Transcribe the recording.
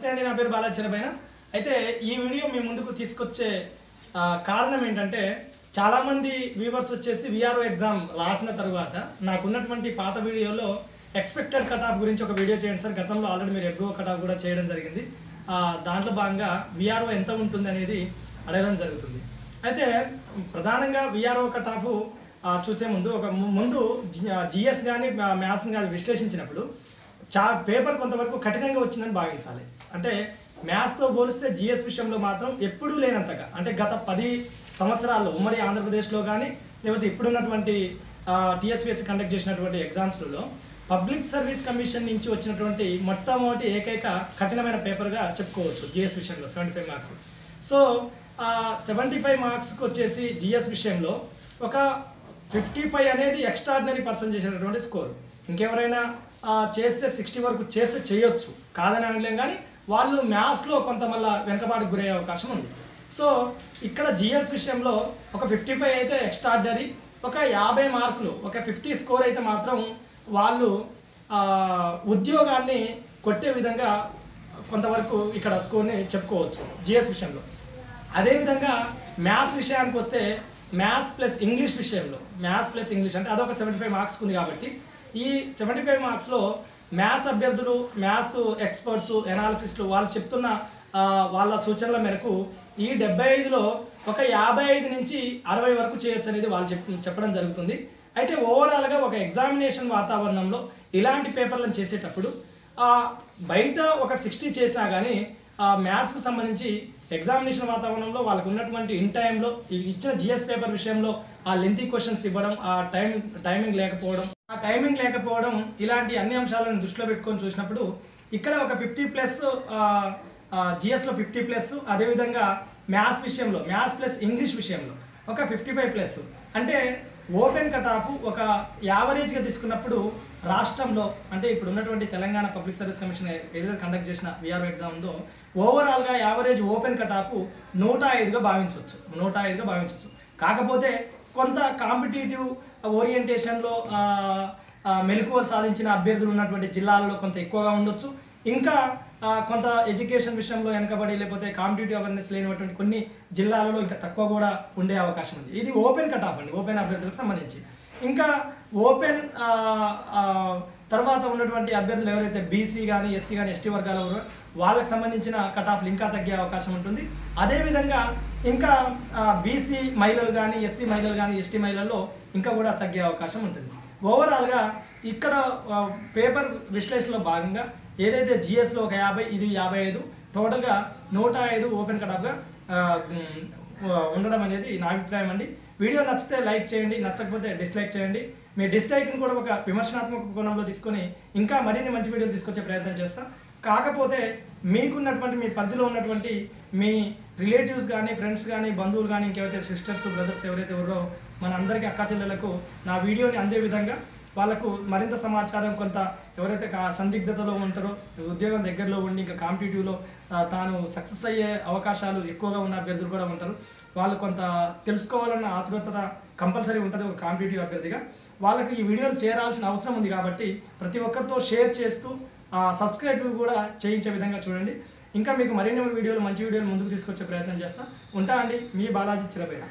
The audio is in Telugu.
నమస్తే అండి, నా పేరు బాలాజీ చిరబైన. అయితే ఈ వీడియో మీ ముందుకు తీసుకొచ్చే కారణం ఏంటంటే, చాలామంది వ్యూవర్స్ వచ్చేసి విఆర్ఓ ఎగ్జామ్ రాసిన తర్వాత నాకున్నటువంటి పాత వీడియోలో ఎక్స్పెక్టెడ్ కట్ ఆఫ్ గురించి ఒక వీడియో చేయండి సార్. గతంలో ఆల్రెడీ మీరు ఎగ్రో కట్ ఆఫ్ కూడా చేయడం జరిగింది. దాంట్లో భాగంగా విఆర్ఓ ఎంత ఉంటుంది అనేది అడగడం జరుగుతుంది. అయితే ప్రధానంగా విఆర్ఓ కట్ ఆఫ్ చూసే ముందు జిఎస్ కానీ మ్యాథ్స్ కానీ విశ్లేషించినప్పుడు పేపర్ కొంతవరకు కఠినంగా వచ్చిందని భావించాలి. అంటే మ్యాథ్స్తో పోలిస్తే జిఎస్ విషయంలో మాత్రం ఎప్పుడూ లేనంతగా, అంటే గత 10 సంవత్సరాల్లో ఉమ్మడి ఆంధ్రప్రదేశ్లో కానీ లేకపోతే ఇప్పుడున్నటువంటి టీఎస్పీఎస్సీ కండక్ట్ చేసినటువంటి ఎగ్జామ్స్లలో పబ్లిక్ సర్వీస్ కమిషన్ నుంచి వచ్చినటువంటి మొట్టమొదటి ఏకైక కఠినమైన పేపర్గా చెప్పుకోవచ్చు జిఎస్ విషయంలో 75 మార్క్స్. సో 75 మార్క్స్కి వచ్చేసి జిఎస్ విషయంలో ఒక 55 అనేది ఎక్స్ట్రాడినరీ పర్సన్ చేసినటువంటి స్కోర్. ఇంకెవరైనా చేస్తే 60 వరకు చేస్తే చేయొచ్చు, కాదని అనలేం, కానీ వాళ్ళు మ్యాథ్స్లో కొంత మళ్ళీ వెనకబాటుకు గురయ్యే అవకాశం ఉంది. సో ఇక్కడ జిఎస్ విషయంలో ఒక 55 అయితే ఎక్స్ట్రాడినరీ, ఒక 50 మార్కులు, ఒక 50 స్కోర్ అయితే మాత్రం వాళ్ళు ఉద్యోగాన్ని కొట్టే విధంగా కొంతవరకు ఇక్కడ స్కోర్ని చెప్పుకోవచ్చు జిఎస్ విషయంలో. అదేవిధంగా మ్యాథ్స్ విషయానికి వస్తే మ్యాథ్స్ ప్లస్ ఇంగ్లీష్ విషయంలో, మ్యాథ్స్ ప్లస్ ఇంగ్లీష్ అంటే అదొక 75 మార్క్స్ ఉంది. కాబట్టి ఈ 75 మార్క్స్లో మ్యాథ్స్ అభ్యర్థులు, మ్యాథ్స్ ఎక్స్పర్ట్స్, ఎనాలిసిస్టులు వాళ్ళు చెప్తున్న వాళ్ళ సూచనల మేరకు ఈ 75లో ఒక 55 నుంచి 60 వరకు చేయొచ్చు అనేది వాళ్ళు చెప్పడం జరుగుతుంది. అయితే ఓవరాల్గా ఒక ఎగ్జామినేషన్ వాతావరణంలో ఇలాంటి పేపర్లను చేసేటప్పుడు బయట ఒక 60 చేసినా కానీ మ్యాథ్స్కు సంబంధించి ఎగ్జామినేషన్ వాతావరణంలో వాళ్ళకు ఉన్నటువంటి ఇన్ టైంలో ఇచ్చిన జిఎస్ పేపర్ విషయంలో ఆ లెంతీ క్వశ్చన్స్ ఇవ్వడం, ఆ టైమింగ్ లేకపోవడం ఇలాంటి అన్ని అంశాలను దృష్టిలో పెట్టుకొని చూసినప్పుడు ఇక్కడ ఒక 50+ జిఎస్లో 50+, అదేవిధంగా మ్యాథ్స్ విషయంలో, మ్యాథ్స్ ప్లస్ ఇంగ్లీష్ విషయంలో ఒక 55+. అంటే ఓపెన్ కట్ ఆఫ్ ఒక యావరేజ్గా తీసుకున్నప్పుడు రాష్ట్రంలో, అంటే ఇప్పుడు ఉన్నటువంటి తెలంగాణ పబ్లిక్ సర్వీస్ కమిషన్ ఏదైతే కండక్ట్ చేసిన విఆర్ఓ ఎగ్జామ్ ఉందో ఓవరాల్గా యావరేజ్ ఓపెన్ కట్ ఆఫ్ 105గా భావించవచ్చు. కాకపోతే కొంత కాంపిటేటివ్ ఓరియంటేషన్లో మెలకువలు సాధించిన అభ్యర్థులు ఉన్నటువంటి జిల్లాల్లో కొంత ఎక్కువగా ఉండొచ్చు. ఇంకా కొంత ఎడ్యుకేషన్ విషయంలో వెనకబడి లేకపోతే కాంపిటేటివ్ అవేర్నెస్ లేనటువంటి కొన్ని జిల్లాలలో ఇంకా తక్కువ కూడా ఉండే అవకాశం ఉంది. ఇది ఓపెన్ కట్ ఆఫ్ అండి, ఓపెన్ అభ్యర్థులకు సంబంధించి. ఇంకా ఓపెన్ తర్వాత ఉన్నటువంటి అభ్యర్థులు ఎవరైతే బీసీ కానీ ఎస్సీ కానీ ఎస్టీ వర్గాలు వాళ్ళకి సంబంధించిన కట్ ఆఫ్లు ఇంకా తగ్గే అవకాశం ఉంటుంది. అదేవిధంగా ఇంకా బీసీ మహిళలు కానీ, ఎస్సీ మహిళలు కానీ, ఎస్టీ మహిళల్లో ఇంకా కూడా తగ్గే అవకాశం ఉంటుంది. ఓవరాల్గా ఇక్కడ పేపర్ విశ్లేషణలో భాగంగా ఏదైతే జిఎస్లో ఒక 50, ఇది 55, టోటల్గా 105 ఓపెన్ కట్ ఆఫ్గా ఉండడం అనేది నా అభిప్రాయం అండి. వీడియో నచ్చితే లైక్ చేయండి, నచ్చకపోతే డిస్లైక్ చేయండి. మీ డిస్లైక్ని కూడా ఒక విమర్శనాత్మక కోణంలో తీసుకొని ఇంకా మరిన్ని మంచి వీడియోలు తీసుకొచ్చే ప్రయత్నం చేస్తాం. కాకపోతే మీకున్నటువంటి మీ పరిధిలో ఉన్నటువంటి మీ రిలేటివ్స్ కానీ, ఫ్రెండ్స్ కానీ, బంధువులు కానీ, ఇంకెవరైతే సిస్టర్స్, బ్రదర్స్ ఎవరైతే ఉన్నారో మన అందరికీ అక్కా చెల్లెలకు నా వీడియోని అందే విధంగా వాళ్ళకు మరింత సమాచారం, కొంత ఎవరైతే సందిగ్ధతలో ఉంటారో, ఉద్యోగం దగ్గరలో ఉండి ఇంకా కాంపిటేటివ్లో తాను సక్సెస్ అయ్యే అవకాశాలు ఎక్కువగా ఉన్న అభ్యర్థులు కూడా ఉంటారు. వాళ్ళు కొంత తెలుసుకోవాలన్న ఆతృత కంపల్సరీ ఉంటుంది ఒక కాంపిటేటివ్ అభ్యర్థిగా. వాళ్ళకి ఈ వీడియోలు చేరాల్సిన అవసరం ఉంది. కాబట్టి ప్రతి ఒక్కరితో షేర్ చేస్తూ సబ్స్క్రైబ్ కూడా చేయించే విధంగా చూడండి. ఇంకా మీకు మరిన్ని వీడియోలు, మంచి వీడియోలు ముందుకు తీసుకొచ్చే ప్రయత్నం చేస్తా ఉంటా అండి. మీ బాలాజీ చిరబైన.